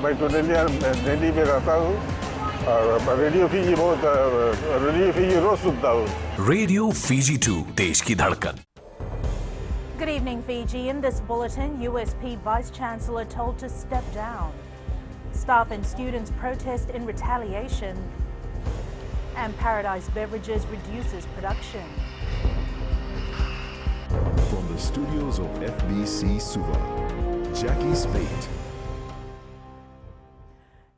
मैं तो दिल्ली में रहता हूँ और रेडियो फीजी बहुत रेडियो फीजी रोज सुनता हूँ। रेडियो फीजी 2 देश की धड़कन। Good evening, Fiji. In this bulletin, USP Vice Chancellor told to step down. Staff and students protest in retaliation. And Paradise Beverages reduces production. From the studios of FBC Suva, Jackie Spate.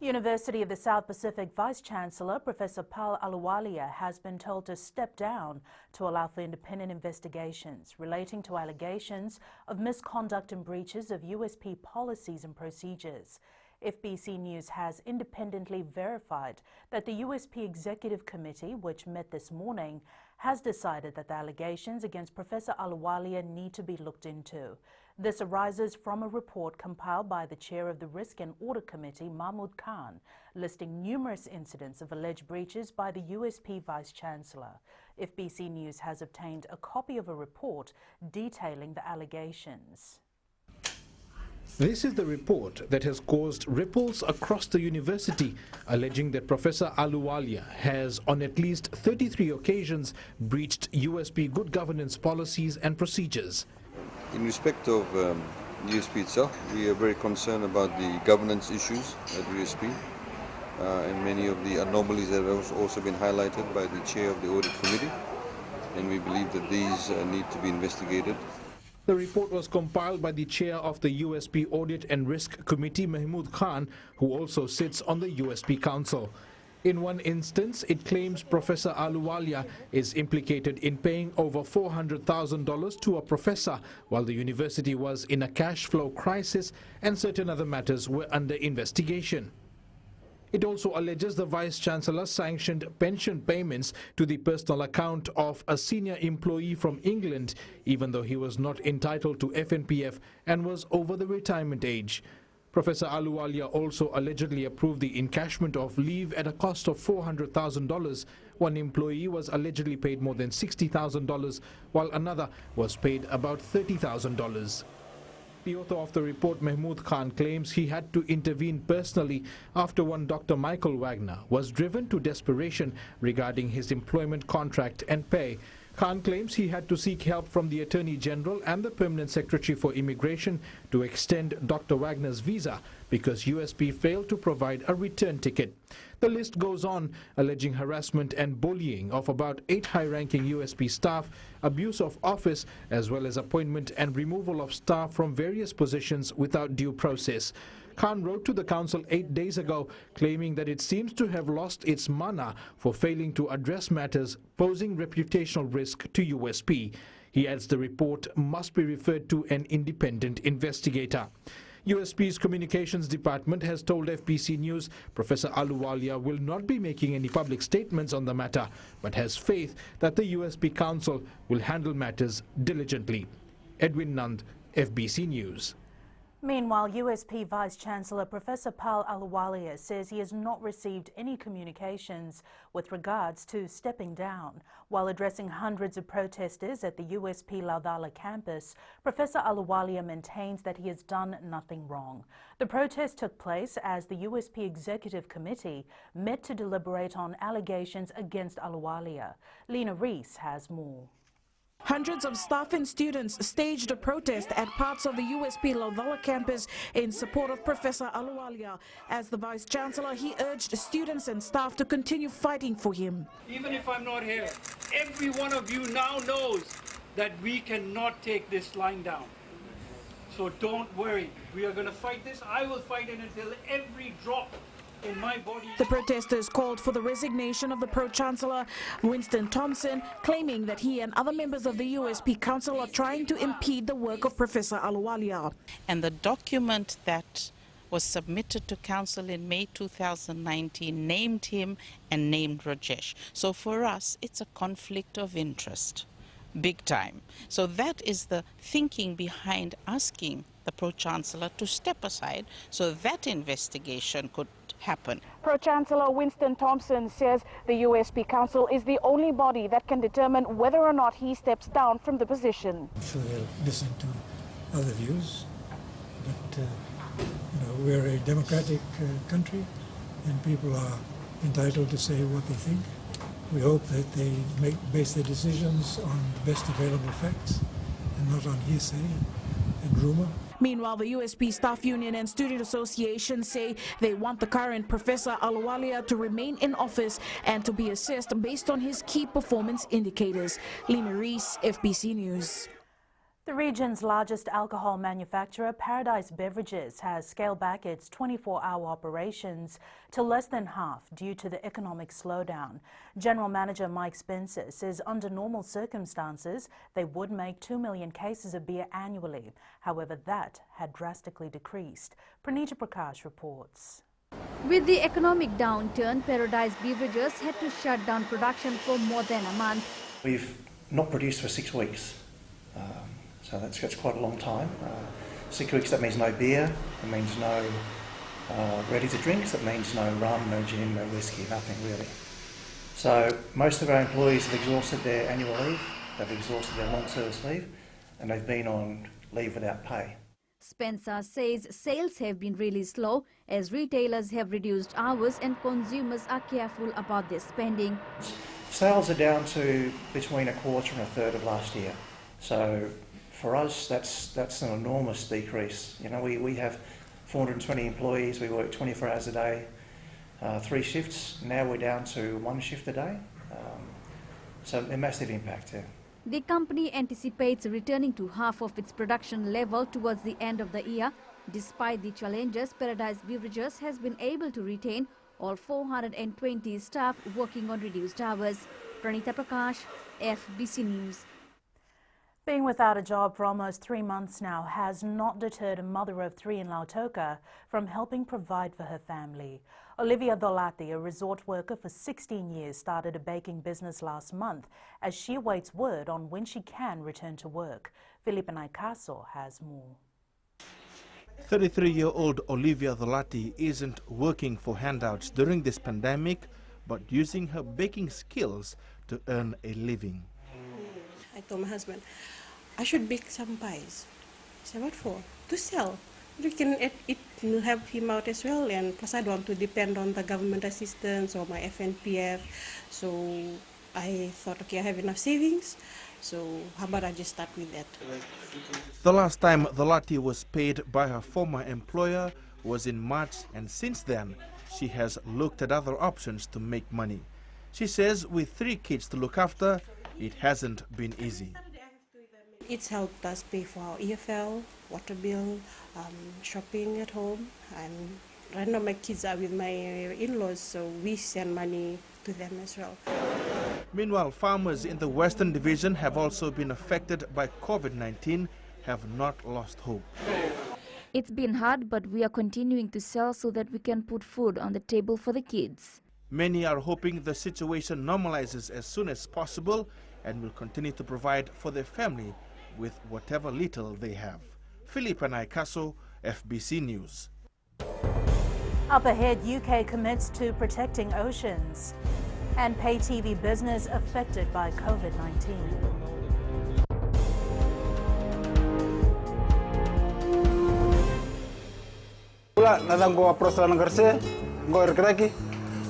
University of the South Pacific Vice Chancellor Professor Paul Ahluwalia has been told to step down to allow for independent investigations relating to allegations of misconduct and breaches of USP policies and procedures. FBC News has independently verified that the USP Executive Committee, which met this morning, has decided that the allegations against Professor Ahluwalia need to be looked into. This arises from a report compiled by the chair of the Risk and Audit Committee, Mahmood Khan, listing numerous incidents of alleged breaches by the USP Vice Chancellor. FBC News has obtained a copy of a report detailing the allegations. This is the report that has caused ripples across the university, alleging that Professor Ahluwalia has on at least 33 occasions breached USP good governance policies and procedures. In respect of USP itself, we are very concerned about the governance issues at USP and many of the anomalies that have also been highlighted by the chair of the Audit Committee, and we believe that these need to be investigated. The report was compiled by the chair of the USP Audit and Risk Committee, Mahmood Khan, who also sits on the USP Council. In one instance, it claims Professor Ahluwalia is implicated in paying over $400,000 to a professor while the university was in a cash flow crisis and certain other matters were under investigation. It also alleges the Vice-Chancellor sanctioned pension payments to the personal account of a senior employee from England, even though he was not entitled to FNPF and was over the retirement age. Professor Ahluwalia also allegedly approved the encashment of leave at a cost of $400,000. One employee was allegedly paid more than $60,000, while another was paid about $30,000. The author of the report, Mahmood Khan, claims he had to intervene personally after one Dr. Michael Wagner was driven to desperation regarding his employment contract and pay. Khan claims he had to seek help from the Attorney General and the Permanent Secretary for Immigration to extend Dr. Wagner's visa because USP failed to provide a return ticket. The list goes on, alleging harassment and bullying of about 8 high-ranking USP staff, abuse of office, as well as appointment and removal of staff from various positions without due process. Khan wrote to the council 8 days ago, claiming that it seems to have lost its mana for failing to address matters posing reputational risk to USP. He adds the report must be referred to an independent investigator. USP's Communications Department has told FBC News Professor Ahluwalia will not be making any public statements on the matter, but has faith that the USP Council will handle matters diligently. Edwin Nand, FBC News. Meanwhile, USP Vice Chancellor Professor Paul Ahluwalia says he has not received any communications with regards to stepping down. While addressing hundreds of protesters at the USP Laudala campus, Professor Ahluwalia maintains that he has done nothing wrong. The protest took place as the USP Executive Committee met to deliberate on allegations against Ahluwalia. Lena Rees has more. Hundreds of staff and students staged a protest at parts of the USP Laudala campus in support of Professor Ahluwalia. As the Vice Chancellor, he urged students and staff to continue fighting for him. Even if I'm not here, every one of you now knows that we cannot take this lying down. So don't worry, we are going to fight this. I will fight it until every drop in my body. The protesters called for the resignation of the Pro-Chancellor, Winston Thompson, claiming that he and other members of the USP Council are trying to impede the work of Professor Ahluwalia. And the document that was submitted to Council in May 2019 named him and named Rajesh. So for us, it's a conflict of interest, big time. So that is the thinking behind asking the Pro-Chancellor to step aside so that investigation could happen. Pro-Chancellor Winston Thompson says the USP Council is the only body that can determine whether or not he steps down from the position. I'm sure they'll listen to other views, but we're a democratic country, and people are entitled to say what they think. We hope that they base their decisions on the best available facts and not on hearsay and rumor. Meanwhile, the USP Staff Union and Student Association say they want the current Professor Ahluwalia to remain in office and to be assessed based on his key performance indicators. Lena Reese, FBC News. The region's largest alcohol manufacturer, Paradise Beverages, has scaled back its 24-hour operations to less than half due to the economic slowdown. General Manager Mike Spencer says under normal circumstances, they would make 2 million cases of beer annually. However, that had drastically decreased. Pranita Prakash reports. With the economic downturn, Paradise Beverages had to shut down production for more than a month. We've not produced for 6 weeks. So that's quite a long time. 6 weeks, that means no beer, that means no ready-to-drinks, that means no rum, no gin, no whiskey, nothing really. So most of our employees have exhausted their annual leave, they've exhausted their long service leave, and they've been on leave without pay. Spencer says sales have been really slow as retailers have reduced hours and consumers are careful about their spending. Sales are down to between a quarter and a third of last year. So for us, that's an enormous decrease. You know, we have 420 employees, we work 24 hours a day, 3 shifts. Now we're down to 1 shift a day. So a massive impact there. The company anticipates returning to half of its production level towards the end of the year. Despite the challenges, Paradise Beverages has been able to retain all 420 staff working on reduced hours. Pranita Prakash, FBC News. Being without a job for almost 3 months now has not deterred a mother of 3 in Lautoka from helping provide for her family. Olivia Dolati, a resort worker for 16 years, started a baking business last month as she awaits word on when she can return to work. Felipe Naikaso has more. 33-year-old Olivia Dolati isn't working for handouts during this pandemic, but using her baking skills to earn a living. I told my husband, I should bake some pies. He said, what for? To sell. It will help him out as well, and plus I don't want to depend on the government assistance or my FNPF. So I thought, okay, I have enough savings, so how about I just start with that. The last time Dolati was paid by her former employer was in March, and since then she has looked at other options to make money. She says with 3 kids to look after, it hasn't been easy. It's helped us pay for our EFL, water bill, shopping at home, and right now my kids are with my in-laws, so we send money to them as well. Meanwhile, farmers in the Western Division have also been affected by COVID-19, have not lost hope. It's been hard, but we are continuing to sell so that we can put food on the table for the kids. Many are hoping the situation normalizes as soon as possible and will continue to provide for their family with whatever little they have. Felipe Naikaso, FBC News. Up ahead, UK commits to protecting oceans, and pay TV business affected by COVID-19. Pula nadang ko apros lang kerse, ngor kraki.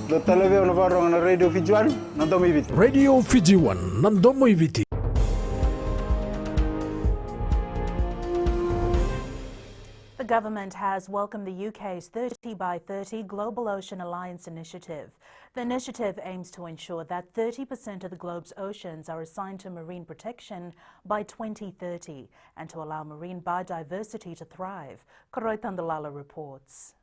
Do television varong na Radio Fiji 1 nandomo ibiti. Radio Fiji 1 nandomo ibiti. The government has welcomed the UK's 30 by 30 Global Ocean Alliance initiative. The initiative aims to ensure that 30% of the globe's oceans are assigned to marine protection by 2030 and to allow marine biodiversity to thrive. Koroi Tandalala reports.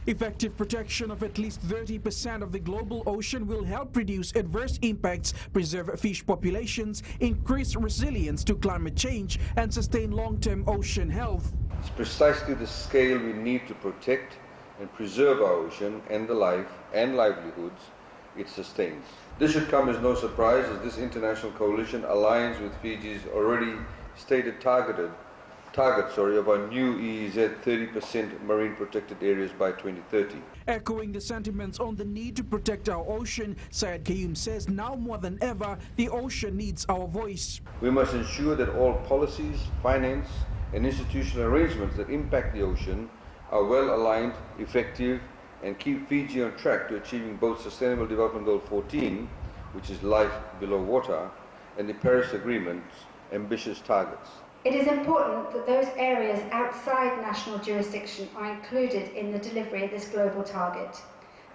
Effective protection of at least 30% of the global ocean will help reduce adverse impacts, preserve fish populations, increase resilience to climate change, and sustain long-term ocean health. It's precisely the scale we need to protect and preserve our ocean and the life and livelihoods it sustains. This should come as no surprise, as this international coalition aligns with Fiji's already stated target of our new EEZ 30% marine protected areas by 2030. Echoing the sentiments on the need to protect our ocean, Syed Kayum says now more than ever, the ocean needs our voice. We must ensure that all policies, finance and institutional arrangements that impact the ocean are well aligned, effective, and keep Fiji on track to achieving both Sustainable Development Goal 14, which is life below water, and the Paris Agreement's ambitious targets. It is important that those areas outside national jurisdiction are included in the delivery of this global target.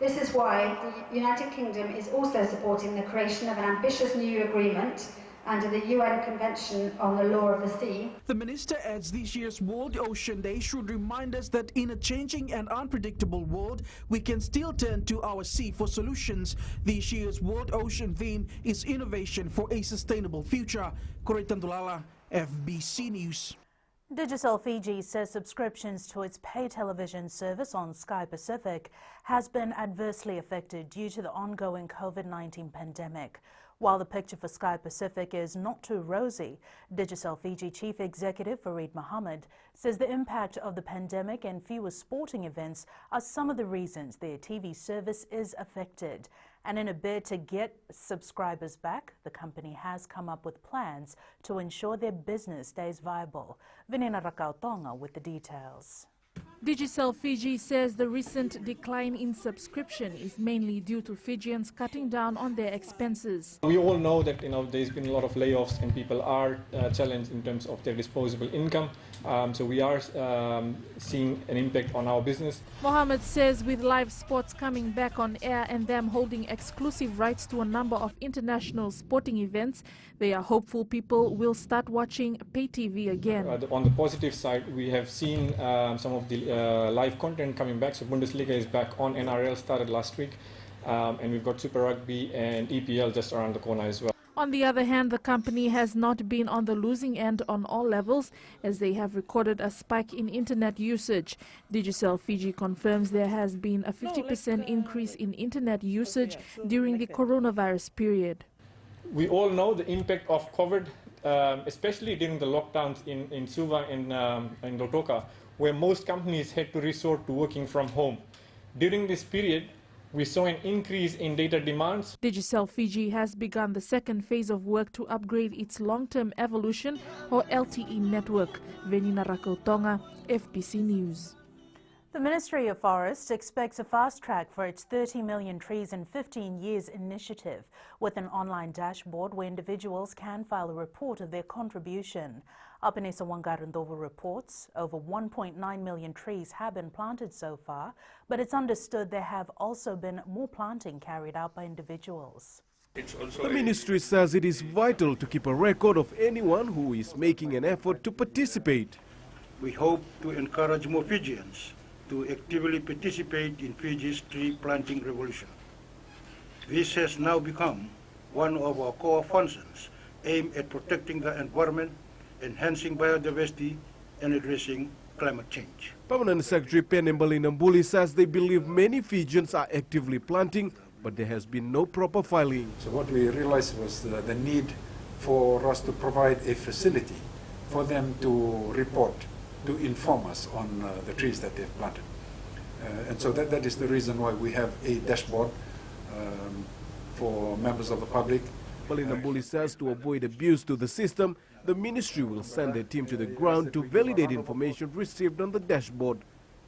This is why the United Kingdom is also supporting the creation of an ambitious new agreement under the UN Convention on the Law of the Sea. The minister adds this year's World Ocean Day should remind us that in a changing and unpredictable world, we can still turn to our sea for solutions. This year's World Ocean theme is Innovation for a Sustainable Future. Koretan Dulala, FBC News. Digicel Fiji says subscriptions to its pay television service on Sky Pacific has been adversely affected due to the ongoing COVID-19 pandemic. While the picture for Sky Pacific is not too rosy, Digicel Fiji Chief Executive Farid Mohammed says the impact of the pandemic and fewer sporting events are some of the reasons their TV service is affected. And in a bid to get subscribers back, the company has come up with plans to ensure their business stays viable. Vinina Rakautonga with the details. Digicel Fiji says the recent decline in subscription is mainly due to Fijians cutting down on their expenses. We all know that there's been a lot of layoffs and people are challenged in terms of their disposable income. So we are seeing an impact on our business. Mohammed says with live sports coming back on air and them holding exclusive rights to a number of international sporting events, they are hopeful people will start watching pay TV again. On the positive side, we have seen some of the live content coming back. So Bundesliga is back on, NRL started last week, and we've got Super Rugby and EPL just around the corner as well. On the other hand, the company has not been on the losing end on all levels as they have recorded a spike in internet usage. Digicel Fiji confirms there has been a 50% increase in internet usage during the coronavirus period. We all know the impact of COVID, especially during the lockdowns in Suva and in Lotoka, where most companies had to resort to working from home. During this period, we saw an increase in data demands. Digicel Fiji has begun the second phase of work to upgrade its long-term evolution or LTE network. Venina Rakautonga, FBC News. The Ministry of Forests expects a fast track for its 30 million trees in 15 years initiative with an online dashboard where individuals can file a report of their contribution. Apanesa Wangarandova reports over 1.9 million trees have been planted so far, but it's understood there have also been more planting carried out by individuals. The ministry says it is vital to keep a record of anyone who is making an effort to participate. We hope to encourage more Fijians to actively participate in Fiji's tree planting revolution. This has now become one of our core functions aimed at protecting the environment, enhancing biodiversity, and addressing climate change. Permanent Secretary Penembali Nambuli says they believe many Fijians are actively planting, but there has been no proper filing. So what we realized was the need for us to provide a facility for them to report, to inform us on the trees that they've planted. And so that is the reason why we have a dashboard for members of the public. Nambuli says to avoid abuse to the system, the ministry will send a team to the ground to validate information received on the dashboard.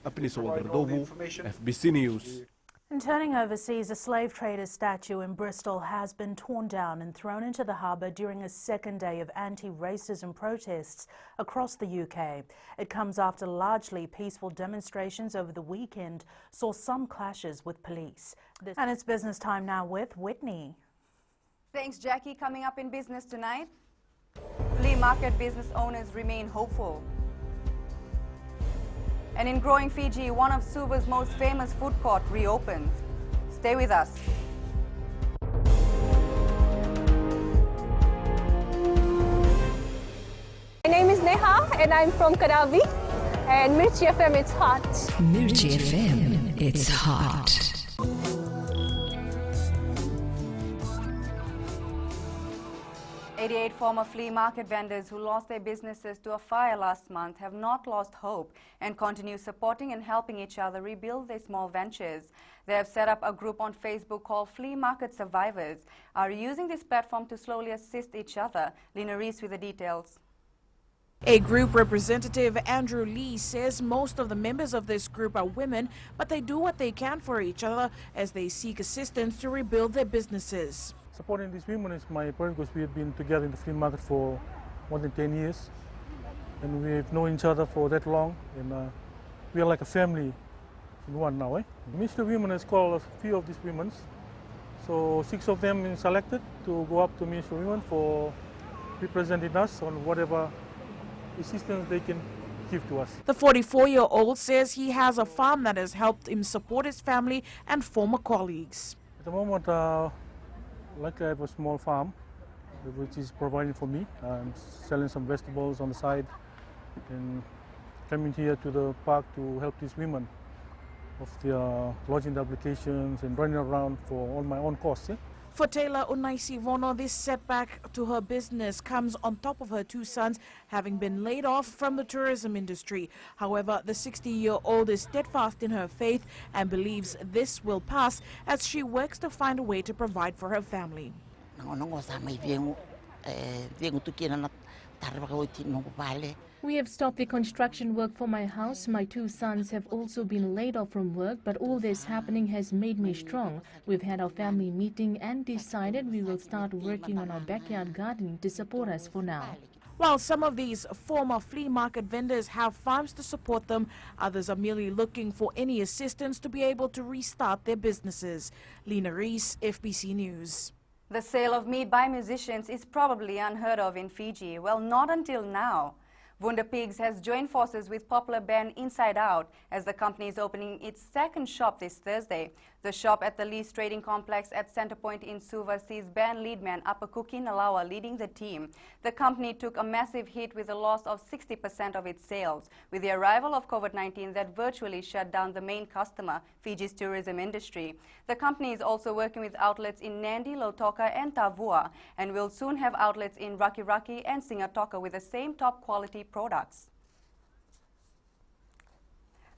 Apanesa Wangarandova, FBC News. And turning overseas, a slave trader's statue in Bristol has been torn down and thrown into the harbour during a second day of anti-racism protests across the UK. It comes after largely peaceful demonstrations over the weekend saw some clashes with police. And it's business time now with Whitney. Thanks, Jackie. Coming up in business tonight, flea market business owners remain hopeful. And in growing Fiji, one of Suva's most famous food court reopens. Stay with us. My name is Neha and I'm from Kadavi. And Mirchi FM, it's hot. Mirchi FM, it's hot. 88 former flea market vendors who lost their businesses to a fire last month have not lost hope and continue supporting and helping each other rebuild their small ventures. They have set up a group on Facebook called Flea Market Survivors, are using this platform to slowly assist each other. Lina Reese with the details. A group representative, Andrew Lee, says most of the members of this group are women, but they do what they can for each other as they seek assistance to rebuild their businesses. Supporting these women is my point because we have been together in the free market for more than 10 years. And we've known each other for that long, and we are like a family in one now. Ministry of Women has called a few of these women, so 6 of them been selected to go up to Ministry of Women for representing us on whatever assistance they can give to us. The 44-year-old says he has a farm that has helped him support his family and former colleagues. At the moment, luckily I have a small farm which is providing for me. I'm selling some vegetables on the side and coming here to the park to help these women of their lodging applications and running around for all my own costs. For Taylor Unaisi Vono, this setback to her business comes on top of her 2 sons having been laid off from the tourism industry. However, the 60-year-old is steadfast in her faith and believes this will pass as she works to find a way to provide for her family. We have stopped the construction work for my house. My 2 sons have also been laid off from work, but all this happening has made me strong. We've had our family meeting and decided we will start working on our backyard gardening to support us for now. While some of these former flea market vendors have farms to support them, others are merely looking for any assistance to be able to restart their businesses. Lena Reese, FBC News. The sale of meat by musicians is probably unheard of in Fiji. Well, not until now. Wunder Pigs has joined forces with popular band Inside Out as the company is opening its 2nd shop this Thursday. The shop at the Lee's Trading Complex at Centrepoint in Suva sees band lead man Apakuki Nalawa leading the team. The company took a massive hit with a loss of 60% of its sales, with the arrival of COVID-19 that virtually shut down the main customer, Fiji's tourism industry. The company is also working with outlets in Nandi, Lautoka and Tavua, and will soon have outlets in Raki Raki and Singatoka with the same top quality products.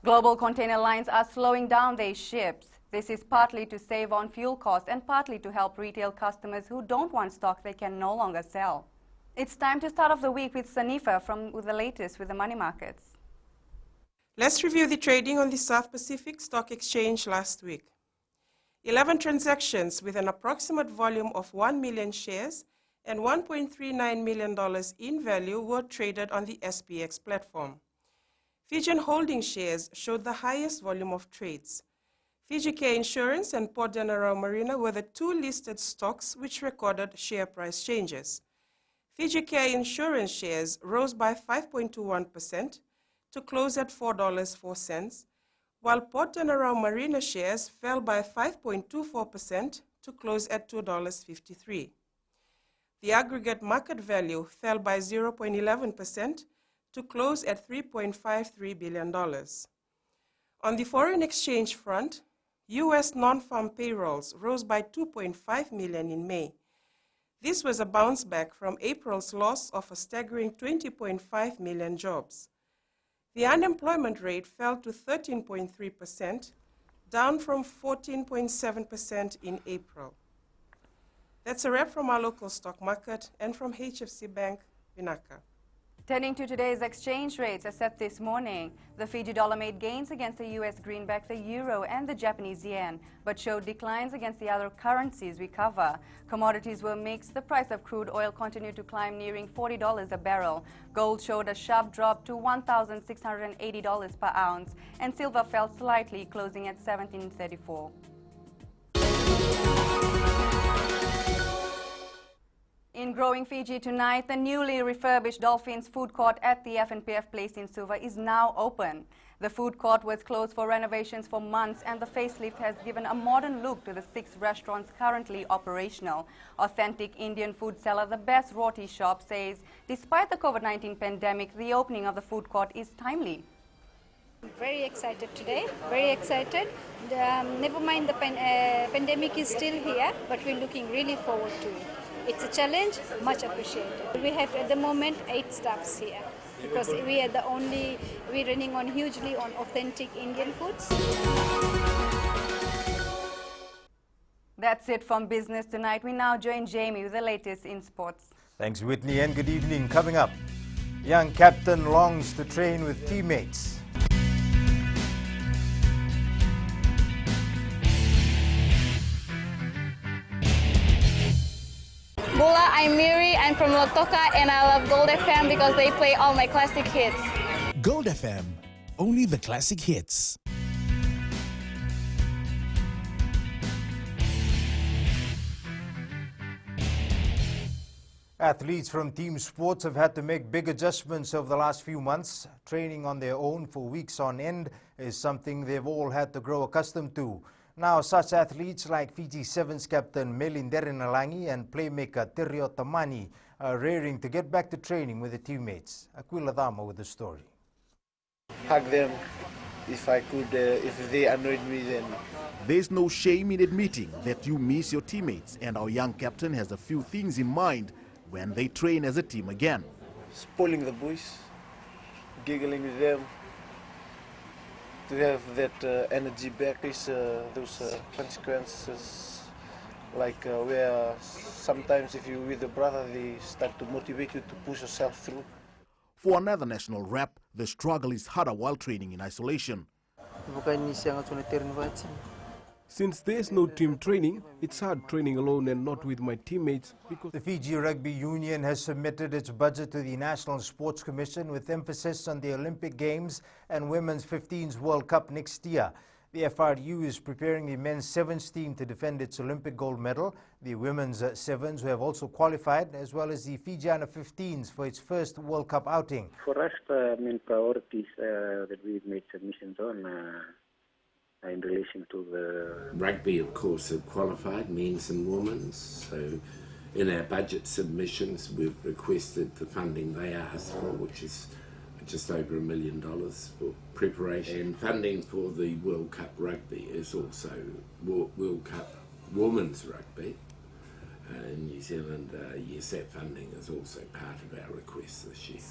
Global container lines are slowing down their ships. This is partly to save on fuel costs and partly to help retail customers who don't want stock they can no longer sell. It's time to start off the week with Sanifa with the latest with the money markets. Let's review the trading on the South Pacific Stock Exchange last week. 11 transactions with an approximate volume of 1 million shares and $1.39 million in value were traded on the SPX platform. Fijian Holding shares showed the highest volume of trades. Fiji Care Insurance and Port General Marina were the 2 listed stocks which recorded share price changes. Fiji Care Insurance shares rose by 5.21% to close at $4.04, while Port General Marina shares fell by 5.24% to close at $2.53. The aggregate market value fell by 0.11% to close at $3.53 billion. On the foreign exchange front, U.S. non-farm payrolls rose by 2.5 million in May. This was a bounce back from April's loss of a staggering 20.5 million jobs. The unemployment rate fell to 13.3%, down from 14.7% in April. That's a wrap from our local stock market and from HFC Bank, Vinaka. Turning to today's exchange rates as set this morning, the Fiji dollar made gains against the US greenback, the euro and the Japanese yen, but showed declines against the other currencies we cover. Commodities were mixed. The price of crude oil continued to climb, nearing $40 a barrel. Gold showed a sharp drop to $1,680 per ounce, and silver fell slightly, closing at $17.34. In growing Fiji tonight, the newly refurbished Dolphins food court at the FNPF Place in Suva is now open. The food court was closed for renovations for months, and the facelift has given a modern look to the 6 restaurants currently operational. Authentic Indian food seller The Best Roti Shop says, despite the COVID-19 pandemic, the opening of the food court is timely. Very excited today, very excited. Never mind the pandemic is still here, but we're looking really forward to it. It's a challenge, much appreciated. We have at the moment 8 staffs here because we're running on hugely on authentic Indian foods. That's it from Business Tonight. We now join Jamie with the latest in sports. Thanks, Whitney, and good evening. Coming up, Young captain longs to train with teammates. Bula, I'm Miri, I'm from Lotoka, and I love Gold FM because they play all my classic hits. Gold FM, only the classic hits. Athletes from team sports have had to make big adjustments over the last few months. Training on their own for weeks on end is something they've all had to grow accustomed to. Now, such athletes like Fiji Sevens captain Melindere Nalangi and playmaker Tirio Tamani are raring to get back to training with their teammates. Aquila Dama with the story. Hug them if I could, if they annoyed me then. There's no shame in admitting that you miss your teammates, and our young captain has a few things in mind when they train as a team again. Spoiling the boys, giggling with them, to have that energy back is those consequences, like where sometimes if you're with a brother, they start to motivate you to push yourself through. For another national rep, the struggle is harder while training in isolation. Since there's no team training, it's hard training alone and not with my teammates. Because the Fiji Rugby Union has submitted its budget to the National Sports Commission with emphasis on the Olympic Games and Women's 15s World Cup next year. The FRU is preparing the men's sevens team to defend its Olympic gold medal, the women's sevens who have also qualified, as well as the Fijiana 15s for its first World Cup outing. For us, the main priorities that we've made submissions on in relation to the... Rugby, of course, have qualified, men's and women's. So in our budget submissions, we've requested the funding they asked for, which is just over $1 million for preparation. And funding for the World Cup Rugby is also World Cup Women's Rugby. In New Zealand, yes, that funding is also part of our request this year.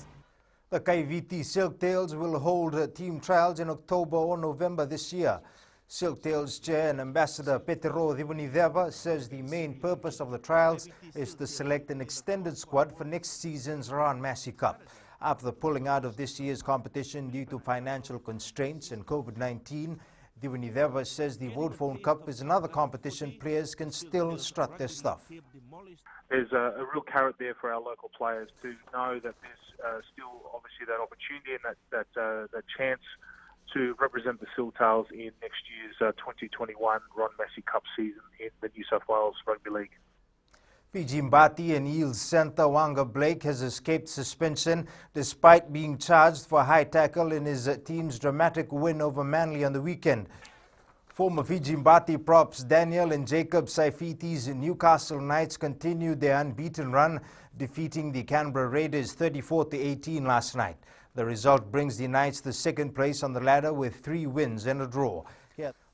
The Kaiviti Silktails will hold team trials in October or November this year. Silktails Chair and Ambassador Petero Divanideva says the main purpose of the trials is to select an extended squad for next season's Raan Massey Cup. After pulling out of this year's competition due to financial constraints and COVID-19, Divanideva says the Vodafone Cup is another competition players can still strut their stuff. There's a real carrot there for our local players to know that there's still obviously that opportunity and that chance to represent the Silktails in next year's 2021 Ron Massey Cup season in the New South Wales Rugby League. Fiji Mbati and Eels centre Wanga Blake has escaped suspension despite being charged for high tackle in his team's dramatic win over Manly on the weekend. Former Fiji Mbati props Daniel and Jacob Saifiti's Newcastle Knights continued their unbeaten run, defeating the Canberra Raiders 34-18 last night. The result brings the Knights to second place on the ladder with 3 wins and a draw.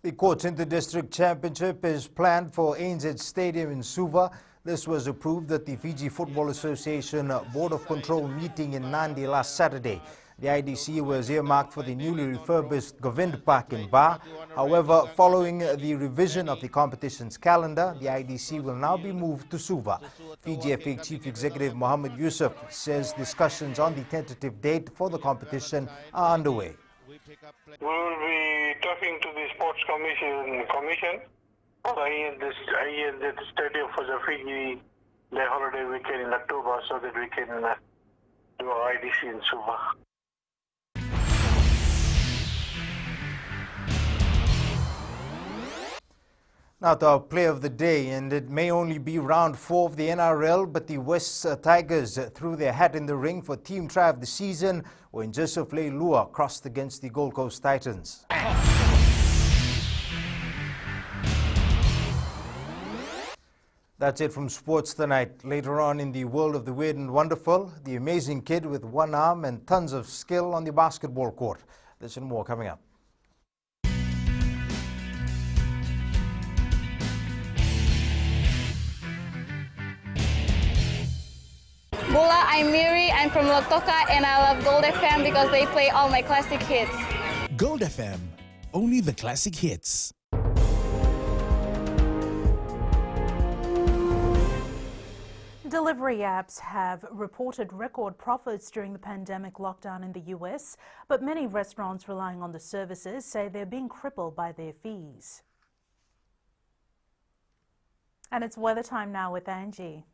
The Courts Inter-District Championship is planned for ANZ Stadium in Suva. This was approved at the Fiji Football Association Board of Control meeting in Nadi last Saturday. The IDC was earmarked for the newly refurbished Govind Park in Ba. However, following the revision of the competition's calendar, the IDC will now be moved to Suva. Fiji FA Chief Executive Mohammed Yusuf says discussions on the tentative date for the competition are underway. We will be talking to the Sports Commission for the stadium for the Fiji Day holiday weekend in October so that we can do our IDC in Suva. Now to our play of the day, and it may only be round 4 of the NRL, but the West Tigers threw their hat in the ring for team try of the season when Joseph Leilua crossed against the Gold Coast Titans. That's it from sports tonight. Later on in the world of the weird and wonderful, the amazing kid with one arm and tons of skill on the basketball court. There's and more coming up. Bula, I'm Miri, I'm from Lotoka, and I love Gold FM because they play all my classic hits. Gold FM, only the classic hits. Delivery apps have reported record profits during the pandemic lockdown in the US, but many restaurants relying on the services say they're being crippled by their fees. And it's weather time now with Angie.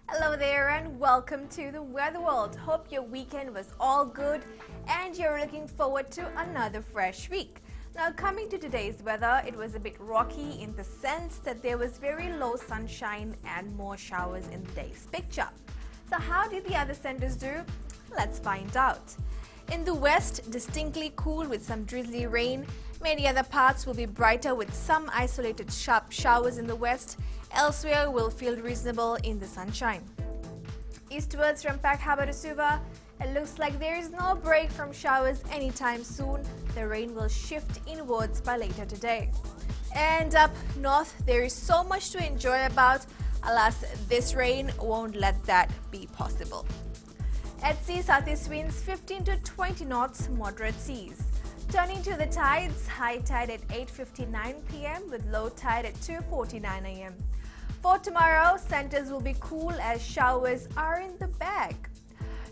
Hello there and welcome to the Weather World. Hope your weekend was all good and you're looking forward to another fresh week. Now, coming to today's weather, it was a bit rocky in the sense that there was very low sunshine and more showers in the day's picture. So how did the other centers do? Let's find out. In the west, distinctly cool with some drizzly rain. Many other parts will be brighter with some isolated sharp showers in the west. Elsewhere will feel reasonable in the sunshine. Eastwards from Pack Harbour to Suva, it looks like there is no break from showers anytime soon. The rain will shift inwards by later today. And up north, there is so much to enjoy about. Alas, this rain won't let that be possible. At sea, southeast winds 15 to 20 knots, moderate seas. Turning to the tides, high tide at 8:59 p.m. with low tide at 2:49 a.m. For tomorrow, centers will be cool as showers are in the bag.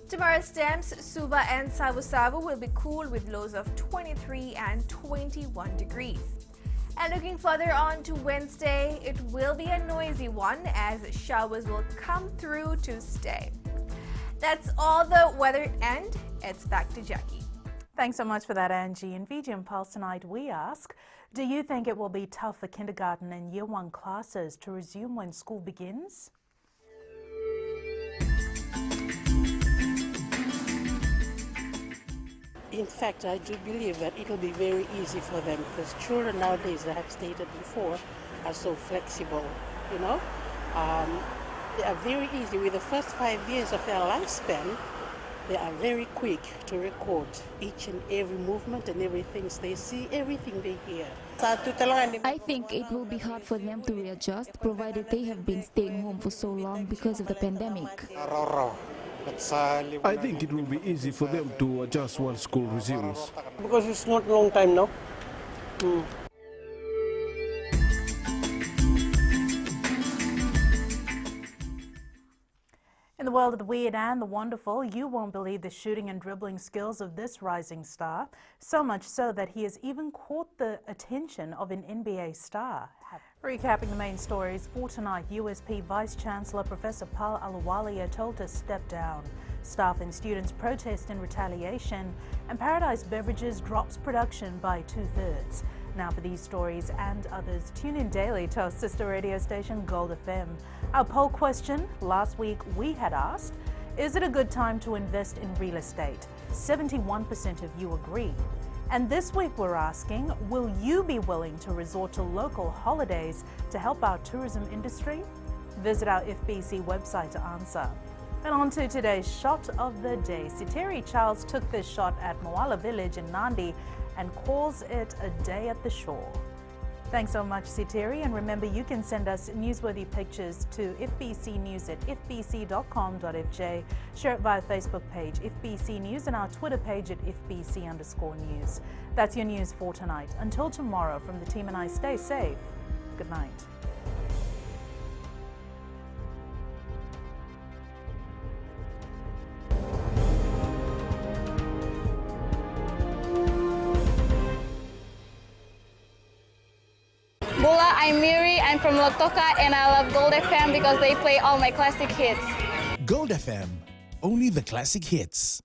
Tomorrow's temps, Suva and Savu Savu will be cool with lows of 23 and 21 degrees. And looking further on to Wednesday, it will be a noisy one as showers will come through to stay. That's all the weather and it's back to Jackie. Thanks so much for that, Angie. In VGM Pulse tonight, we ask, do you think it will be tough for kindergarten and year one classes to resume when school begins? In fact, I do believe that it will be very easy for them because children nowadays, I have stated before, are so flexible, you know. They are very easy. With the first 5 years of their lifespan, they are very quick to record each and every movement and everything they see, everything they hear. I think it will be hard for them to readjust, provided they have been staying home for so long because of the pandemic. I think it will be easy for them to adjust once school resumes. Because it's not a long time now. In the world of the weird and the wonderful, you won't believe the shooting and dribbling skills of this rising star, so much so that he has even caught the attention of an NBA star. Recapping the main stories for tonight, USP Vice-Chancellor Professor Paul Aluwalia told to step down. Staff and students protest in retaliation, and Paradise Beverages drops production by 2/3. Now for these stories and others, tune in daily to our sister radio station Gold FM. Our poll question last week we had asked, is it a good time to invest in real estate? 71% of you agree. And this week we're asking, will you be willing to resort to local holidays to help our tourism industry? Visit our FBC website to answer. And on to today's shot of the day. Siteri Charles took this shot at Moala Village in Nandi and calls it a day at the shore. Thanks so much, Siteri, and remember you can send us newsworthy pictures to fbcnews@fbc.com.fj, share it via Facebook page FBC News and our Twitter page at FBC_news. That's your news for tonight. Until tomorrow, from the team and I, stay safe. Good night. Bola, I'm Miri, I'm from Lotoka and I love Gold FM because they play all my classic hits. Gold FM, only the classic hits.